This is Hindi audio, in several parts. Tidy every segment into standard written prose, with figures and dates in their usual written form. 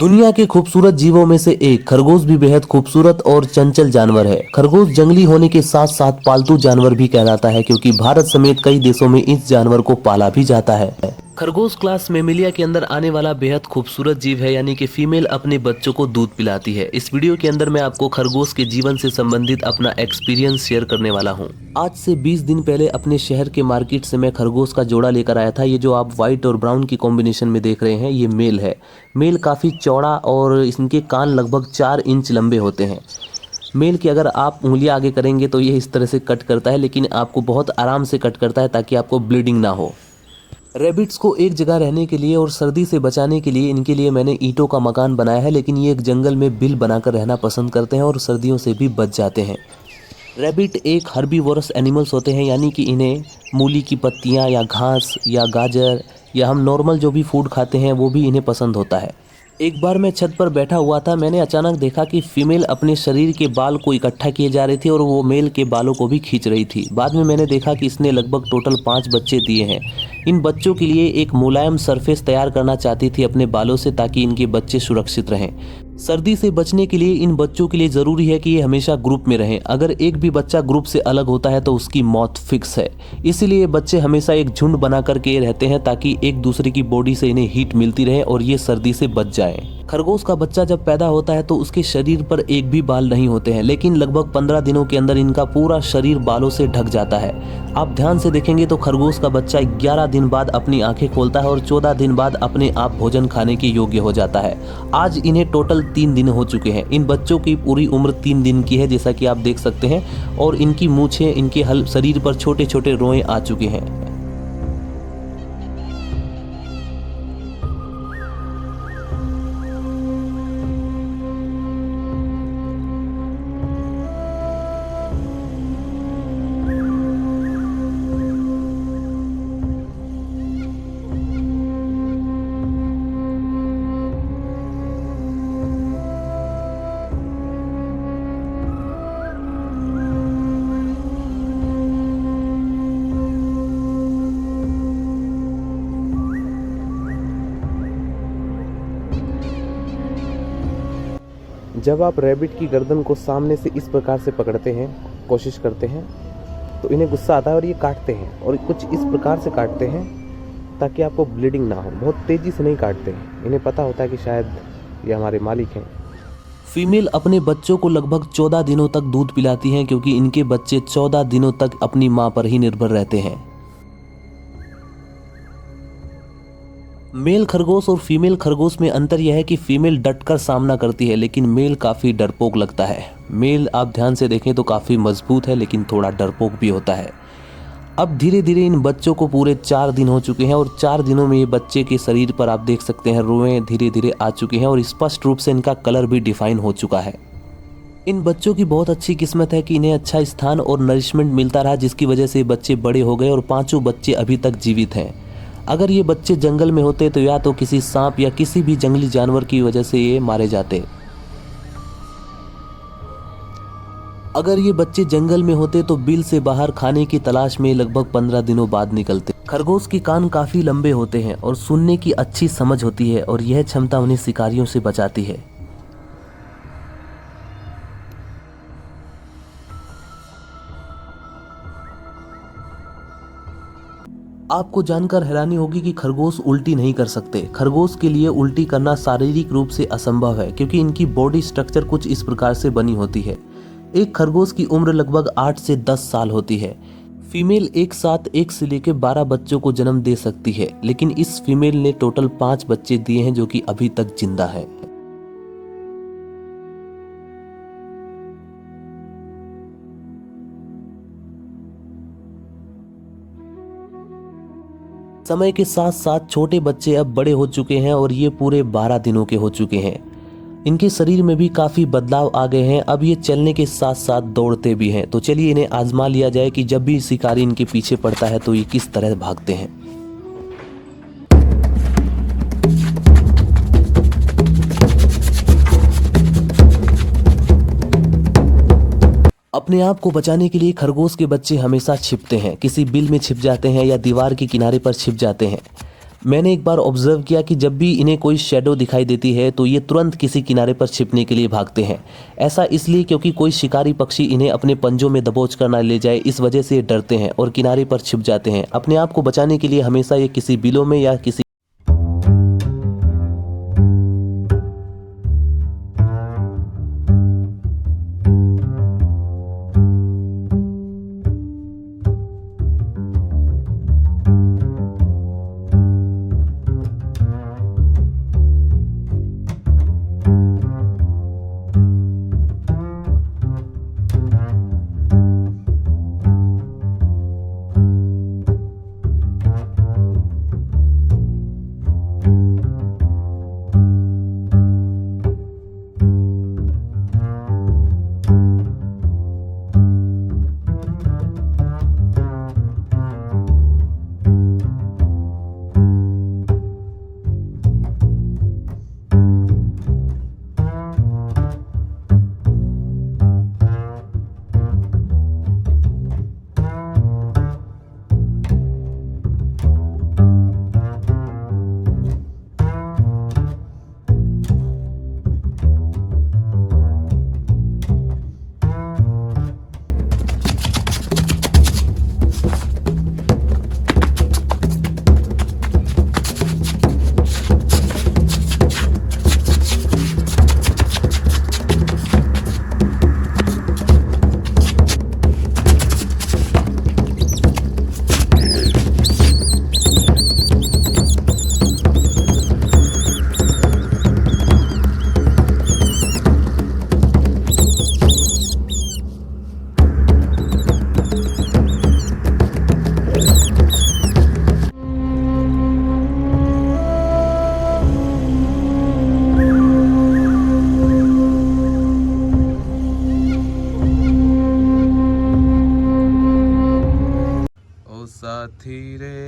दुनिया के खूबसूरत जीवों में से एक खरगोश भी बेहद खूबसूरत और चंचल जानवर है। खरगोश जंगली होने के साथ साथ पालतू जानवर भी कहलाता है, क्योंकि भारत समेत कई देशों में इस जानवर को पाला भी जाता है। खरगोश क्लास मेमिलिया के अंदर आने वाला बेहद खूबसूरत जीव है, यानी कि फीमेल अपने बच्चों को दूध पिलाती है। इस वीडियो के अंदर मैं आपको खरगोश के जीवन से संबंधित अपना एक्सपीरियंस शेयर करने वाला हूँ। आज से 20 दिन पहले अपने शहर के मार्केट से मैं खरगोश का जोड़ा लेकर आया था। ये जो आप व्हाइट और ब्राउन की कॉम्बिनेशन में देख रहे हैं, ये मेल है। मेल काफ़ी चौड़ा और इनके कान लगभग 4 इंच लंबे होते हैं। मेल की अगर आप उंगलियां आगे करेंगे तो ये इस तरह से कट करता है, लेकिन आपको बहुत आराम से कट करता है ताकि आपको ब्लीडिंग ना हो। रैबिट्स को एक जगह रहने के लिए और सर्दी से बचाने के लिए इनके लिए मैंने ईंटों का मकान बनाया है, लेकिन ये एक जंगल में बिल बनाकर रहना पसंद करते हैं और सर्दियों से भी बच जाते हैं। रैबिट एक हर्बीवोरस एनिमल्स होते हैं, यानी कि इन्हें मूली की पत्तियां या घास या गाजर या हम नॉर्मल जो भी फूड खाते हैं वो भी इन्हें पसंद होता है। एक बार मैं छत पर बैठा हुआ था, मैंने अचानक देखा कि फीमेल अपने शरीर के बाल को इकट्ठा किए जा रही थी और वो मेल के बालों को भी खींच रही थी। बाद में मैंने देखा कि इसने लगभग टोटल 5 बच्चे दिए हैं। इन बच्चों के लिए एक मुलायम सरफेस तैयार करना चाहती थी अपने बालों से, ताकि इनके बच्चे सुरक्षित रहें। सर्दी से बचने के लिए इन बच्चों के लिए ज़रूरी है कि ये हमेशा ग्रुप में रहें। अगर एक भी बच्चा ग्रुप से अलग होता है तो उसकी मौत फिक्स है। इसीलिए बच्चे हमेशा एक झुंड बना करके रहते हैं, ताकि एक दूसरे की बॉडी से इन्हें हीट मिलती रहे और ये सर्दी से बच जाएं। खरगोश का बच्चा जब पैदा होता है तो उसके शरीर पर एक भी बाल नहीं होते हैं, लेकिन लगभग 15 दिनों के अंदर इनका पूरा शरीर बालों से ढक जाता है। आप ध्यान से देखेंगे तो खरगोश का बच्चा 11 दिन बाद अपनी आंखें खोलता है और 14 दिन बाद अपने आप भोजन खाने के योग्य हो जाता है। आज इन्हें टोटल 3 दिन हो चुके हैं। इन बच्चों की पूरी उम्र 3 दिन की है, जैसा कि आप देख सकते हैं, और इनकी मूछें, इनके शरीर पर छोटे छोटे रोए आ चुके हैं। जब आप रैबिट की गर्दन को सामने से इस प्रकार से पकड़ते हैं, कोशिश करते हैं, तो इन्हें गुस्सा आता है और ये काटते हैं, और कुछ इस प्रकार से काटते हैं ताकि आपको ब्लीडिंग ना हो। बहुत तेज़ी से नहीं काटते हैं, इन्हें पता होता है कि शायद ये हमारे मालिक हैं। फीमेल अपने बच्चों को लगभग 14 दिनों तक दूध पिलाती हैं, क्योंकि इनके बच्चे 14 दिनों तक अपनी मां पर ही निर्भर रहते हैं। मेल खरगोश और फीमेल खरगोश में अंतर यह है कि फीमेल डटकर सामना करती है, लेकिन मेल काफ़ी डरपोक लगता है। मेल आप ध्यान से देखें तो काफ़ी मजबूत है, लेकिन थोड़ा डरपोक भी होता है। अब धीरे धीरे इन बच्चों को पूरे 4 दिन हो चुके हैं, और 4 दिनों में ये बच्चे के शरीर पर आप देख सकते हैं रोए धीरे धीरे आ चुके हैं, और स्पष्ट रूप से इनका कलर भी डिफाइन हो चुका है। इन बच्चों की बहुत अच्छी किस्मत है कि इन्हें अच्छा स्थान और नरिशमेंट मिलता रहा, जिसकी वजह से बच्चे बड़े हो गए और 5 बच्चे अभी तक जीवित हैं। अगर ये बच्चे जंगल में होते तो या तो किसी सांप या किसी भी जंगली जानवर की वजह से ये मारे जाते। अगर ये बच्चे जंगल में होते तो बिल से बाहर खाने की तलाश में लगभग 15 दिनों बाद निकलते। खरगोश के कान काफी लंबे होते हैं और सुनने की अच्छी समझ होती है, और यह क्षमता उन्हें शिकारियों से बचाती है। आपको जानकर हैरानी होगी कि खरगोश उल्टी नहीं कर सकते। खरगोश के लिए उल्टी करना शारीरिक रूप से असंभव है, क्योंकि इनकी बॉडी स्ट्रक्चर कुछ इस प्रकार से बनी होती है। एक खरगोश की उम्र लगभग 8 से 10 साल होती है। फीमेल एक साथ 1 से लेकर 12 बच्चों को जन्म दे सकती है, लेकिन इस फीमेल ने टोटल 5 बच्चे दिए हैं, जो कि अभी तक जिंदा है। समय के साथ साथ छोटे बच्चे अब बड़े हो चुके हैं, और ये पूरे 12 दिनों के हो चुके हैं। इनके शरीर में भी काफ़ी बदलाव आ गए हैं। अब ये चलने के साथ साथ दौड़ते भी हैं। तो चलिए इन्हें आजमा लिया जाए कि जब भी शिकारी इनके पीछे पड़ता है तो ये किस तरह भागते हैं। अपने आप को बचाने के लिए खरगोश के बच्चे हमेशा छिपते हैं, किसी बिल में छिप जाते हैं या दीवार के किनारे पर छिप जाते हैं। मैंने एक बार ऑब्जर्व किया कि जब भी इन्हें कोई शेडो दिखाई देती है तो ये तुरंत किसी किनारे पर छिपने के लिए भागते हैं। ऐसा इसलिए क्योंकि कोई शिकारी पक्षी इन्हें अपने पंजों में दबोच कर ना ले जाए, इस वजह से ये डरते हैं और किनारे पर छिप जाते हैं। अपने आप को बचाने के लिए हमेशा ये किसी बिलों में या किसी साथी रे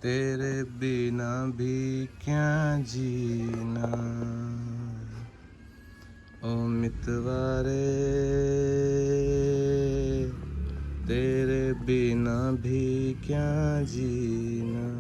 तेरे बिना भी क्या जीना, ओ मितवा रे तेरे बिना भी क्या जीना।